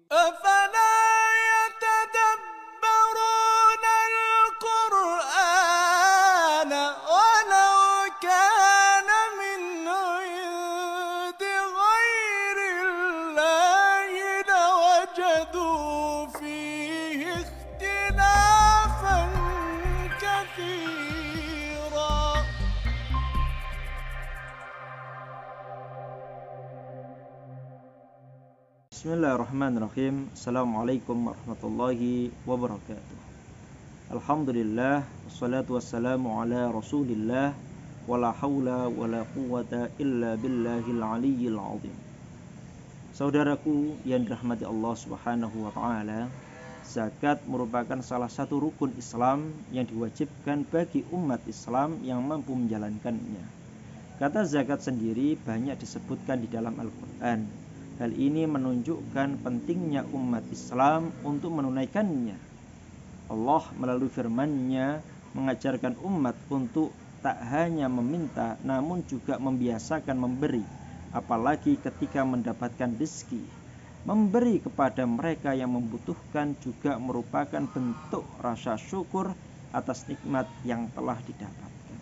أفلا يتدبرون القرآن ولو كان من عند غير الله لوجدوا فيه اختلافا كثيرا. Bismillahirrahmanirrahim. Assalamualaikum warahmatullahi wabarakatuh. Alhamdulillah, wassalatu wassalamu ala rasulillah, wala hawla wala quwwata illa billahil aliyyil azim. Saudaraku yang dirahmati Allah subhanahu wa ta'ala, zakat merupakan salah satu rukun Islam yang diwajibkan bagi umat Islam yang mampu menjalankannya. Kata zakat sendiri banyak disebutkan di dalam Al-Quran. Hal ini menunjukkan pentingnya umat Islam untuk menunaikannya. Allah melalui firman-Nya mengajarkan umat untuk tak hanya meminta namun juga membiasakan memberi, apalagi ketika mendapatkan rezeki. Memberi kepada mereka yang membutuhkan juga merupakan bentuk rasa syukur atas nikmat yang telah didapatkan.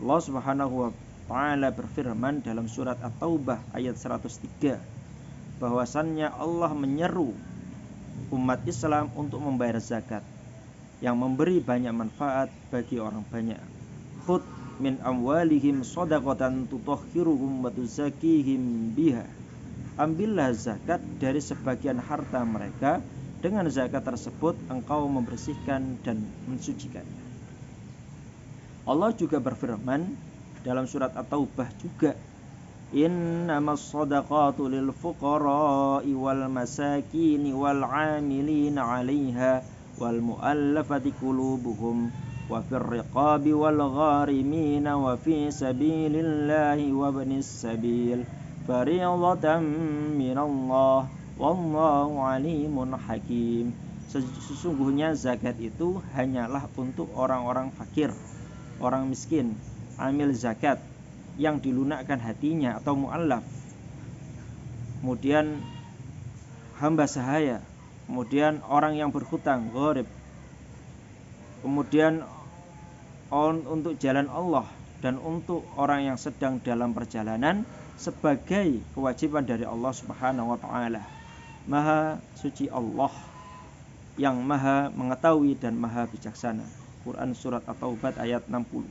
Allah Subhanahu wa Ta'ala berfirman dalam surat At-Taubah ayat 103 bahwasannya Allah menyeru umat Islam untuk membayar zakat yang memberi banyak manfaat bagi orang banyak. Khudh min amwalihim shadaqatan tutahhiruhum wa tuzakkihim biha. Ambillah zakat dari sebagian harta mereka, dengan zakat tersebut engkau membersihkan dan mensucikannya. Allah juga berfirman dalam surat At-Taubah juga, innamas shadaqatu lil fuqara'i wal masakini wal 'amilina 'alaiha wal mu'allafati qulubuhum wa fir riqabi wal gharimina wa fi sabilillahi wa ibnis sabil fariidatan minallah wallahu 'alimun hakim. Sesungguhnya zakat itu hanyalah untuk orang-orang fakir, orang miskin, amil zakat yang dilunakkan hatinya atau mu'allaf, kemudian hamba sahaya, kemudian orang yang berhutang, gharib, kemudian untuk jalan Allah, dan untuk orang yang sedang dalam perjalanan sebagai kewajiban dari Allah Subhanahu wa ta'ala. Maha suci Allah yang maha mengetahui dan maha bijaksana. Quran surat At-Taubah ayat 60.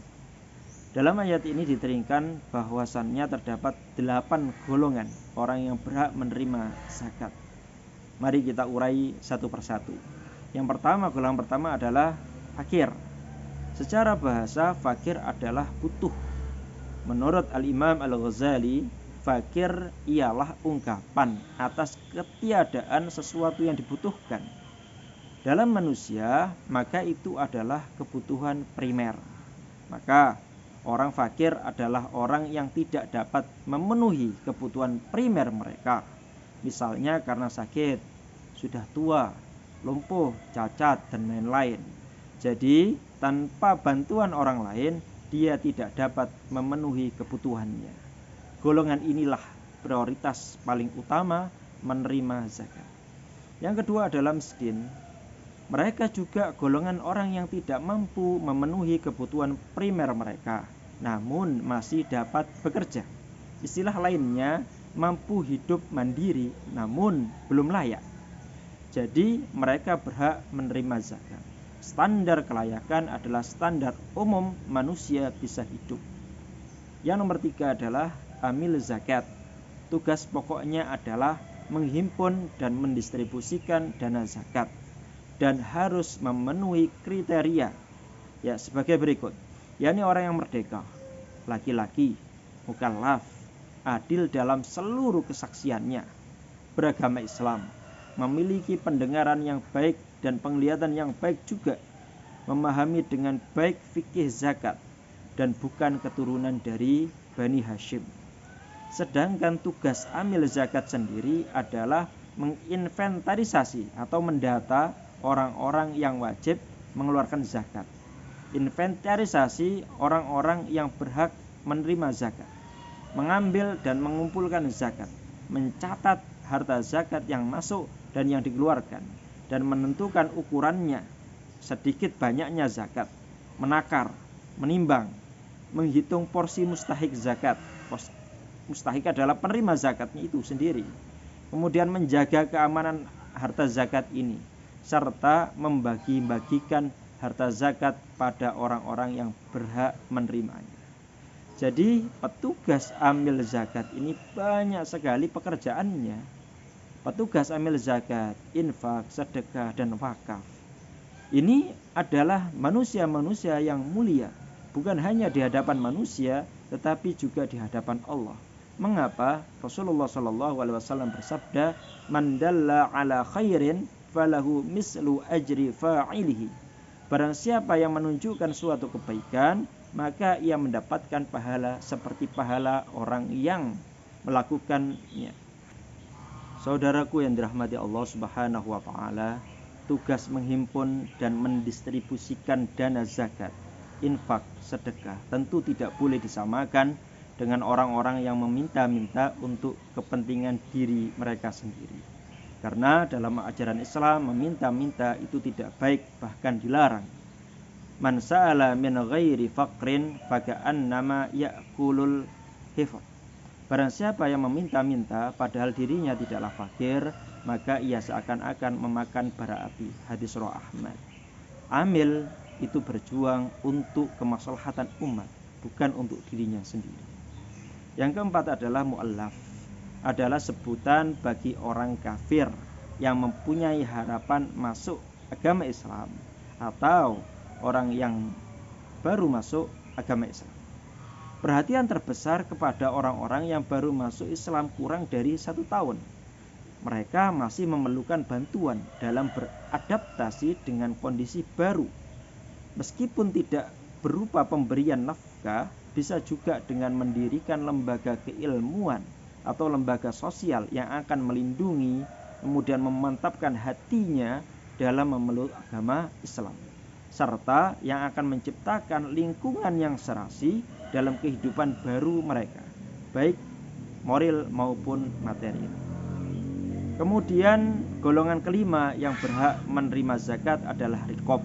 Dalam ayat ini diteringkan bahwasannya terdapat 8 golongan orang yang berhak menerima zakat. Mari kita urai satu persatu. Yang pertama, golongan pertama adalah fakir. Secara bahasa, fakir adalah butuh. Menurut Al-Imam Al-Ghazali, fakir ialah ungkapan atas ketiadaan sesuatu yang dibutuhkan dalam manusia, maka itu adalah kebutuhan primer. Maka orang fakir adalah orang yang tidak dapat memenuhi kebutuhan primer mereka. Misalnya karena sakit, sudah tua, lumpuh, cacat, dan lain-lain. Jadi tanpa bantuan orang lain, dia tidak dapat memenuhi kebutuhannya. Golongan inilah prioritas paling utama menerima zakat. Yang kedua adalah miskin. Mereka juga golongan orang yang tidak mampu memenuhi kebutuhan primer mereka, namun masih dapat bekerja. Istilah lainnya, mampu hidup mandiri namun belum layak. Jadi mereka berhak menerima zakat. Standar kelayakan adalah standar umum manusia bisa hidup. Yang nomor 3 adalah amil zakat. Tugas pokoknya adalah menghimpun dan mendistribusikan dana zakat, dan harus memenuhi kriteria sebagai berikut, yakni orang yang merdeka, laki-laki, mukallaf, adil dalam seluruh kesaksiannya, beragama Islam, memiliki pendengaran yang baik dan penglihatan yang baik juga, memahami dengan baik fikih zakat, dan bukan keturunan dari Bani Hashim. Sedangkan tugas amil zakat sendiri adalah menginventarisasi atau mendata orang-orang yang wajib mengeluarkan zakat. Inventarisasi orang-orang yang berhak menerima zakat, mengambil dan mengumpulkan zakat, mencatat harta zakat yang masuk dan yang dikeluarkan, dan menentukan ukurannya, sedikit banyaknya zakat, menakar, menimbang, menghitung porsi mustahik zakat. Mustahik adalah penerima zakatnya itu sendiri. Kemudian menjaga keamanan harta zakat ini, serta membagi-bagikan harta zakat pada orang-orang yang berhak menerimanya. Jadi petugas amil zakat ini banyak sekali pekerjaannya. Petugas amil zakat, infak, sedekah, dan wakaf. Ini adalah manusia-manusia yang mulia, bukan hanya di hadapan manusia, tetapi juga di hadapan Allah. Mengapa? Rasulullah SAW bersabda, "Man dalla ala khairin falahu mislu ajri fa'ilihi." Barang siapa yang menunjukkan suatu kebaikan, maka ia mendapatkan pahala seperti pahala orang yang melakukannya. Saudaraku yang dirahmati Allah Subhanahu wa taala, tugas menghimpun dan mendistribusikan dana zakat, infak, sedekah tentu tidak boleh disamakan dengan orang-orang yang meminta-minta untuk kepentingan diri mereka sendiri. Karena dalam ajaran Islam meminta-minta itu tidak baik, bahkan dilarang. Man sa'ala min ghairi faqrin faka'annama ya'kulul hifr. Barang siapa yang meminta-minta padahal dirinya tidaklah fakir, maka ia seakan-akan memakan bara api. Hadis riwayat Ahmad. Amil itu berjuang untuk kemaslahatan umat, bukan untuk dirinya sendiri. Yang keempat adalah mu'allaf, adalah sebutan bagi orang kafir yang mempunyai harapan masuk agama Islam atau orang yang baru masuk agama Islam. Perhatian terbesar kepada orang-orang yang baru masuk Islam kurang dari 1 tahun. Mereka masih memerlukan bantuan dalam beradaptasi dengan kondisi baru. Meskipun tidak berupa pemberian nafkah, bisa juga dengan mendirikan lembaga keilmuan atau lembaga sosial yang akan melindungi, kemudian memantapkan hatinya dalam memeluk agama Islam, serta yang akan menciptakan lingkungan yang serasi dalam kehidupan baru mereka, baik moral maupun material. Kemudian golongan kelima yang berhak menerima zakat adalah riqab.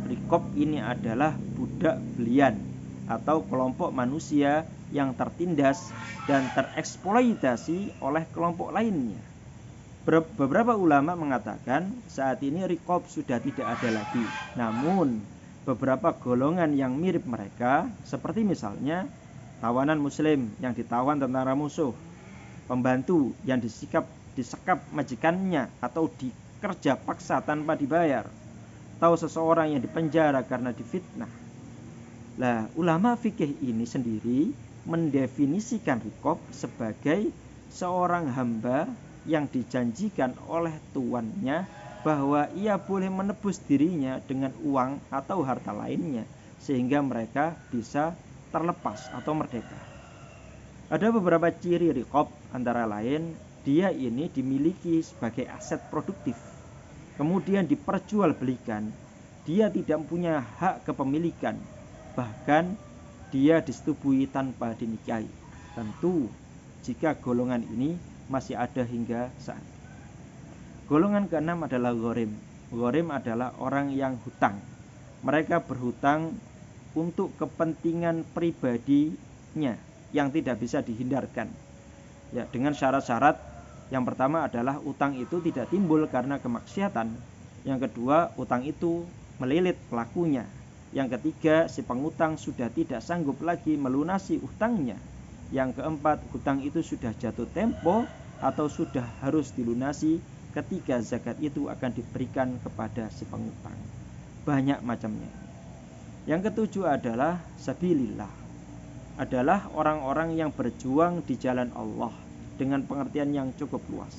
Riqab ini adalah budak belian atau kelompok manusia yang tertindas dan tereksploitasi oleh kelompok lainnya. Beberapa ulama mengatakan saat ini riqab sudah tidak ada lagi. Namun beberapa golongan yang mirip mereka, seperti misalnya tawanan muslim yang ditawan tentara musuh, pembantu yang disekap majikannya atau dikerja paksa tanpa dibayar, atau seseorang yang dipenjara karena difitnah. Lah, ulama fikih ini sendiri mendefinisikan riqab sebagai seorang hamba yang dijanjikan oleh tuannya bahwa ia boleh menebus dirinya dengan uang atau harta lainnya sehingga mereka bisa terlepas atau merdeka. Ada beberapa ciri riqab, antara lain dia ini dimiliki sebagai aset produktif, kemudian diperjualbelikan, dia tidak punya hak kepemilikan, bahkan dia disetubui tanpa dinikahi. Tentu jika golongan ini masih ada hingga saat ini. Golongan keenam adalah ghorim. Ghorim adalah orang yang hutang. Mereka berhutang untuk kepentingan pribadinya yang tidak bisa dihindarkan. Ya, dengan syarat-syarat. Yang pertama adalah utang itu tidak timbul karena kemaksiatan. Yang kedua, utang itu melilit pelakunya. Yang ketiga, si pengutang sudah tidak sanggup lagi melunasi utangnya. Yang keempat, hutang itu sudah jatuh tempo atau sudah harus dilunasi ketika zakat itu akan diberikan kepada si pengutang. Banyak macamnya. Yang ketujuh adalah sabilillah. Adalah orang-orang yang berjuang di jalan Allah dengan pengertian yang cukup luas.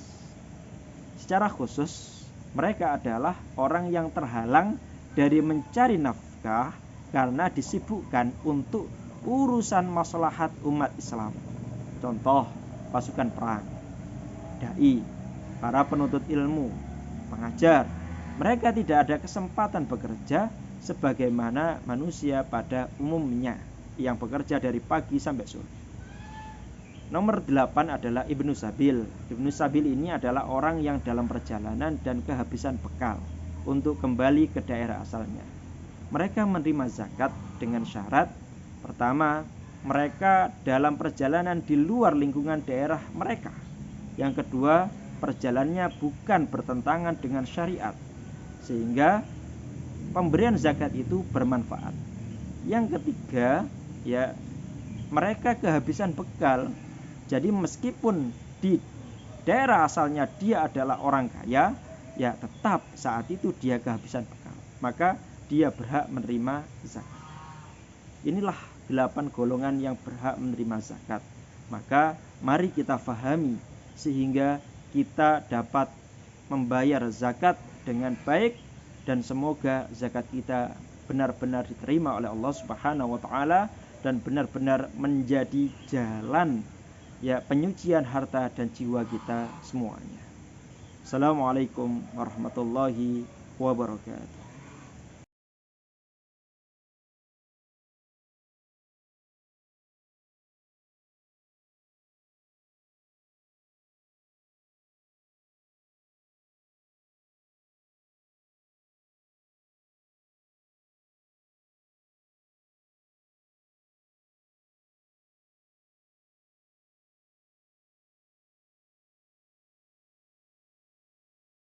Secara khusus, mereka adalah orang yang terhalang dari mencari nafkah karena disibukkan untuk urusan maslahat umat Islam. Contoh, pasukan perang, dai, para penuntut ilmu, pengajar. Mereka tidak ada kesempatan bekerja sebagaimana manusia pada umumnya yang bekerja dari pagi sampai sore. Nomor 8 adalah Ibnu Sabil. Ibnu Sabil ini adalah orang yang dalam perjalanan dan kehabisan bekal untuk kembali ke daerah asalnya. Mereka menerima zakat dengan syarat: pertama, mereka dalam perjalanan di luar lingkungan daerah mereka. Yang kedua, perjalanannya bukan bertentangan dengan syariat, sehingga pemberian zakat itu bermanfaat. Yang ketiga, ya, mereka kehabisan bekal. Jadi meskipun di daerah asalnya dia adalah orang kaya, ya tetap saat itu dia kehabisan bekal, maka dia berhak menerima zakat. Inilah 8 golongan yang berhak menerima zakat. Maka mari kita fahami sehingga kita dapat membayar zakat dengan baik, dan semoga zakat kita benar-benar diterima oleh Allah Subhanahu wa taala dan benar-benar menjadi jalan, ya, penyucian harta dan jiwa kita semuanya. Assalamualaikum warahmatullahi wabarakatuh.